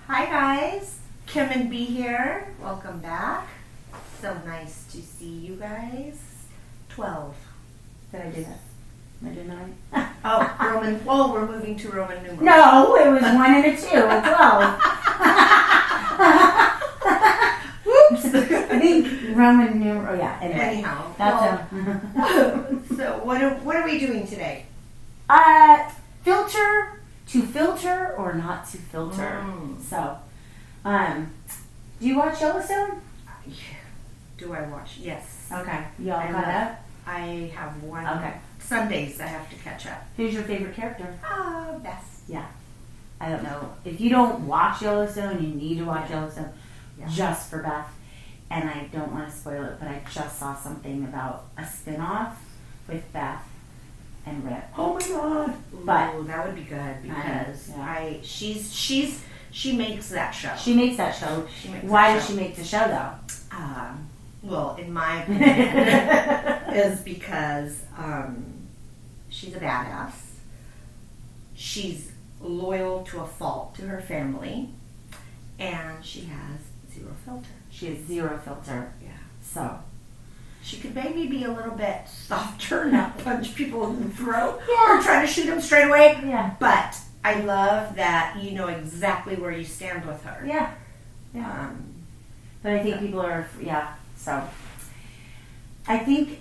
Hi guys, Kim and B here. Welcome back. So nice to see you guys. 12. Did I do that? Am I doing that right? We're moving to Roman numerals. No, it was 1 and a 2, a 12. Whoops. I think Roman numeral, yeah, anyway. Anyhow. So what are we doing today? Filter, to filter or not to filter. So, do you watch Yellowstone? Do I watch? Yes. Okay, you all caught up? I have one. Okay. Sundays I have to catch up. Who's your favorite character? Beth. Yeah. I don't know. If you don't watch Yellowstone, you need to watch Yellowstone just for Beth. And I don't want to spoil it, but I just saw something about a spin-off with Beth and Rip. Oh my god! But that would be good because she makes that show. She makes that show. Why does she make the show though? Well, in my opinion, is because she's a badass. She's loyal to a fault to her family, and she has zero filter. She has zero filter. Yeah. So she could maybe be a little bit softer, not punch people in the throat Yeah. or try to shoot them straight away. Yeah. But I love that you know exactly where you stand with her. Yeah. But I think people are So I think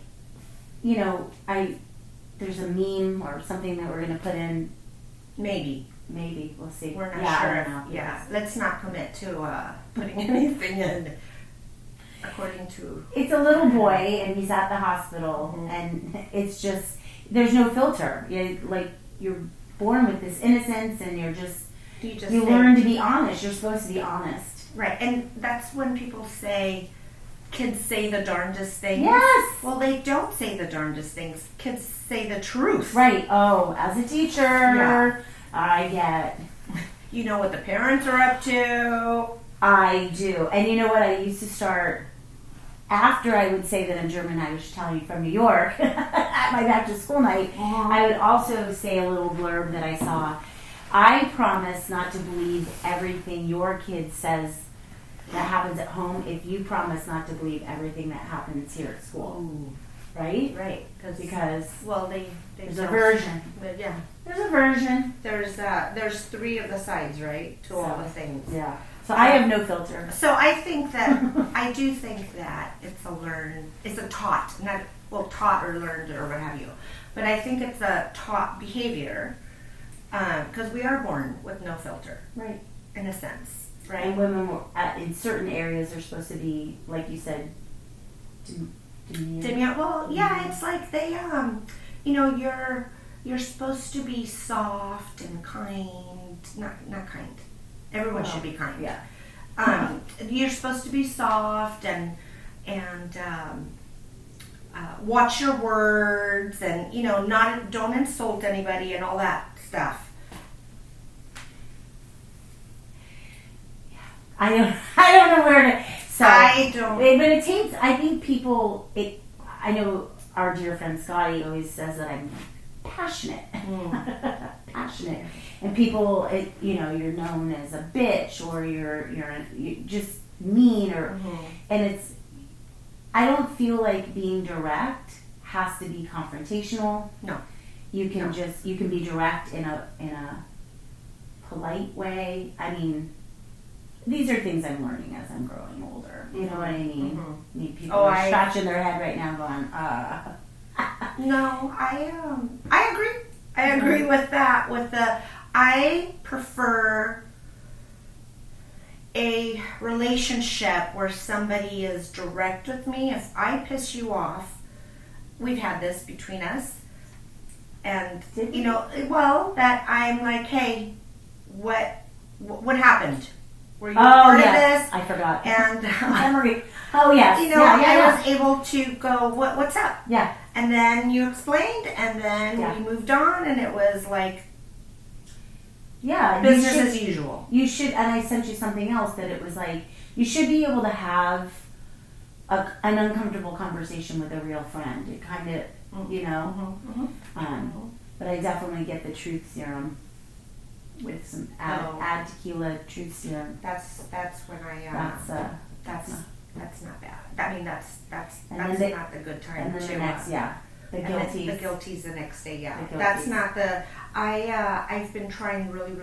there's a meme or something that we're gonna put in. Maybe we'll see. we're not I sure. don't know. Yeah, let's not commit to putting anything in. According to It's a little boy and he's at the hospital and it's just there's no filter. You're born with this innocence and you learn to be honest. You're supposed to be honest. Right, and that's when people say kids say the darndest things. Yes. Well, they don't say the darndest things. Kids say the truth. Right. Oh, as a teacher, I get. You know what the parents are up to. I do. And you know what? I used to start, after I would say that I'm German, I was telling you from New York, at my back to school night, I would also say a little blurb that I saw. I promise not to believe everything your kid says that happens at home if you promise not to believe everything that happens here at school. Ooh. Right? Right. Because well, there's a version. But yeah. There's a version. There's 3 of the sides, right, to all the things. Yeah. So I have no filter. So I think that I do think that it's a taught, taught or learned or what have you. But I think it's a taught behavior because we are born with no filter, Right. in a sense, right? And women in certain areas are supposed to be, like you said, Well, yeah, it's like they, you're supposed to be soft and kind, not kind. Everyone should be kind. Yeah. You're supposed to be soft and watch your words and don't insult anybody and all that stuff. I don't know where to. So I don't. But it takes. I think people. I know our dear friend Scotty always says that I'm passionate. Passionate. And people, you're known as a bitch or you're just mean and I don't feel like being direct has to be confrontational. No. You can you can be direct in a polite way. I mean, these are things I'm learning as I'm growing older. You know what I mean? I mean, people are scratching their head right now going, No, I agree. I agree with that. I prefer a relationship where somebody is direct with me. If I piss you off, we've had this between us, and that I'm like, hey, what happened? Were you part of this? I forgot. And memory. Oh yes. I was able to go, what's up? Yeah. And then you explained, and then we moved on, and it was like business as usual. You should, and I sent you something else that it was like, you should be able to have an uncomfortable conversation with a real friend. It kind of, But I definitely get the truth serum. with some Oh. add tequila truth serum. That's when I That's that's not bad. I mean that's And not the good time and then to the next, the and then guilty. the guilty's the next day. Yeah, The that's guilties. not the. I've been trying really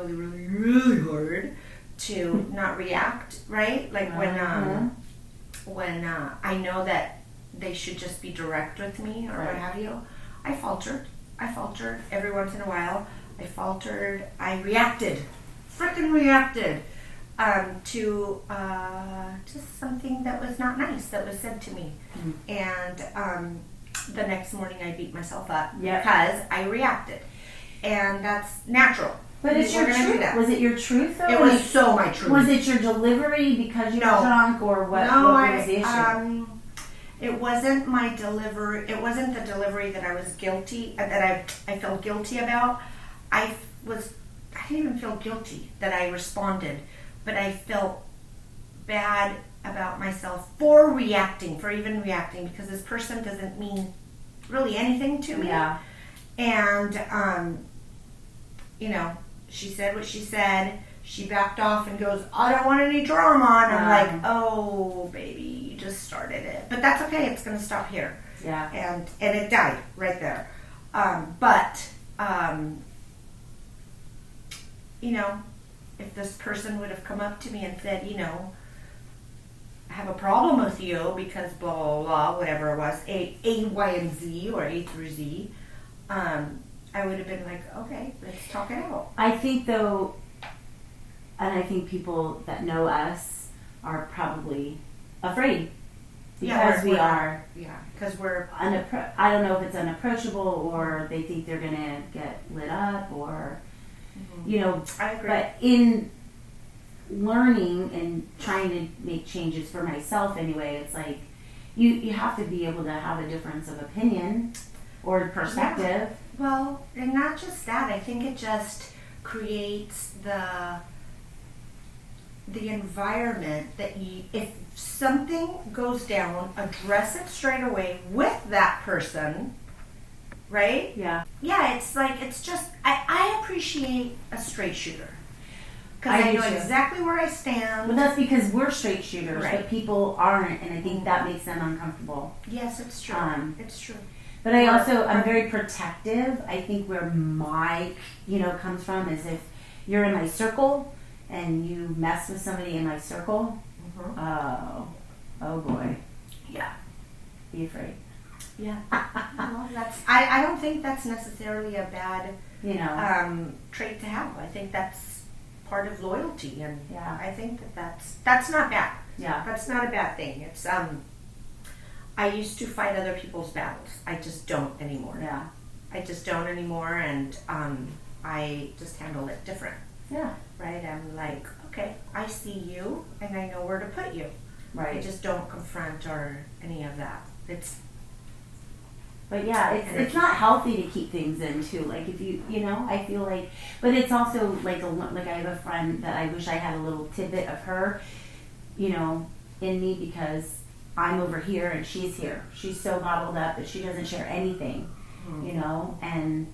hard to not react. Right, like when I know that they should just be direct with me or what Right. have you. I faltered every once in a while. I faltered. I reacted, freaking reacted. To something that was not nice that was said to me, and the next morning I beat myself up because I reacted, and that's natural. But it's your gonna do truth. that. Was it your truth though? It was so my truth. Was it your delivery because you were drunk, or what? No, what was the issue? It wasn't my delivery. It wasn't the delivery that I was guilty, that I felt guilty about. I didn't even feel guilty that I responded, but I felt bad about myself for even reacting, because this person doesn't mean really anything to me. Yeah. And, she said what she said. She backed off and goes, I don't want any drama. And I'm like, oh, baby, you just started it. But that's okay. It's going to stop here. Yeah. And it died right there. If this person would have come up to me and said, I have a problem with you because blah, blah, blah, whatever it was, A, Y, and Z, or A through Z, I would have been like, okay, let's talk it out. I think though, and I think people that know us are probably afraid because we are. Yeah, because we're. I don't know if it's unapproachable, or they think they're gonna get lit up, or I agree. But in learning and trying to make changes for myself anyway, it's like you have to be able to have a difference of opinion or perspective. Yeah. Well, and not just that. I think it just creates the environment that if something goes down, address it straight away with that person, right? Yeah. Yeah, it's just, I appreciate a straight shooter. Because I know exactly where I stand. Well, that's because we're straight shooters, Right. but people aren't, and I think that makes them uncomfortable. Yes, it's true. It's true. But I'm very protective. I think where my, comes from is if you're in my circle and you mess with somebody in my circle, oh boy. Yeah. Be afraid. Yeah. Well, I don't think that's necessarily a bad trait to have. I think that's part of loyalty, and I think that's not bad. Yeah. That's not a bad thing. It's I used to fight other people's battles. I just don't anymore. Yeah. I just don't anymore, and I just handle it different. Yeah. Right? I'm like, okay, I see you, and I know where to put you. Right. I just don't confront or any of that. But yeah, it's not healthy to keep things in too. Like if I feel like, but it's also like I have a friend that I wish I had a little tidbit of her, in me, because I'm over here and she's here. She's so bottled up that she doesn't share anything, and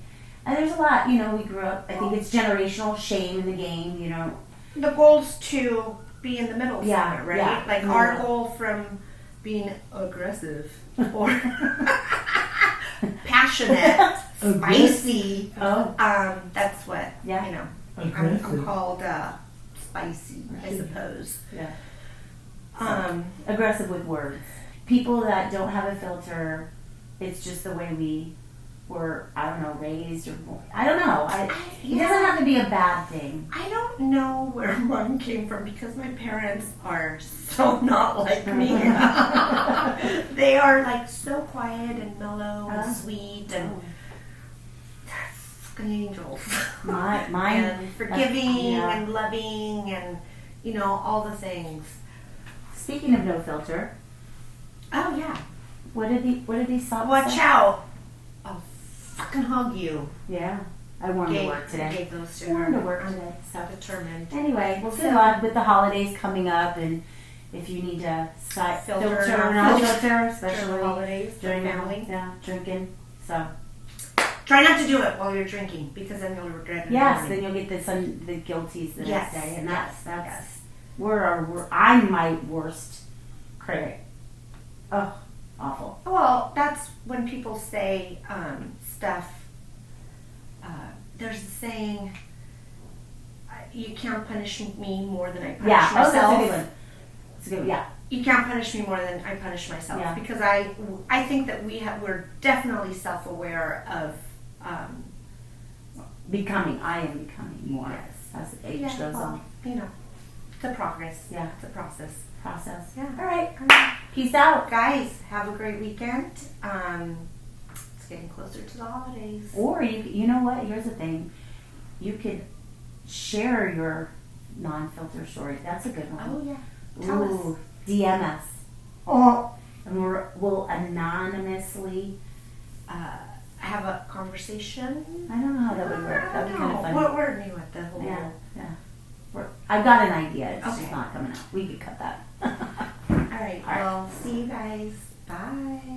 there's a lot, we grew up, I think it's generational shame in the game, The goal's to be in the middle somewhere, right? Yeah. Like our goal from being aggressive or passionate, spicy. That's what, I'm called spicy, I suppose. Yeah. Aggressive with words. People that don't have a filter, it's just the way we were, raised, or I don't know. It doesn't have to be a bad thing. I don't know where mine came from, because my parents are so not like me. They are like so quiet and mellow and sweet and fucking angels. Mine and forgiving and loving and all the things. Speaking of no filter. Oh yeah. What did these socks Watch say? out! I'll fucking hug you. Yeah. I wore them to work today. Gave those to I wore her. them to work today. So determined. Anyway, well, good luck with the holidays coming up, and if you need to filter or not filter, especially during the holidays, during family. drinking. So Try not to do it while you're drinking, because then you'll regret it. Yes, then you'll get the guilties the next day, and that's yes. I'm my worst critic. Oh, awful. Well, that's when people say stuff. There's a saying, you can't punish me more than I punish myself. That's a good one. That's a good one. Yeah. You can't punish me more than I punish myself, because I think that we're definitely self-aware of becoming. I am becoming more as age goes on. You know, it's a progress. Yeah, it's a process. Yeah. All right. Peace out, guys. Have a great weekend. It's getting closer to the holidays. Or you know what? Here's the thing. You could share your non-filter story. That's a good one. Oh yeah. Tell us. DM us. Oh. And we'll anonymously have a conversation. I don't know how that would work. That would be kind of funny. We're new at the whole. Yeah. I've got an idea. It's just not coming out. We could cut that. All right. Well, see you guys. Bye.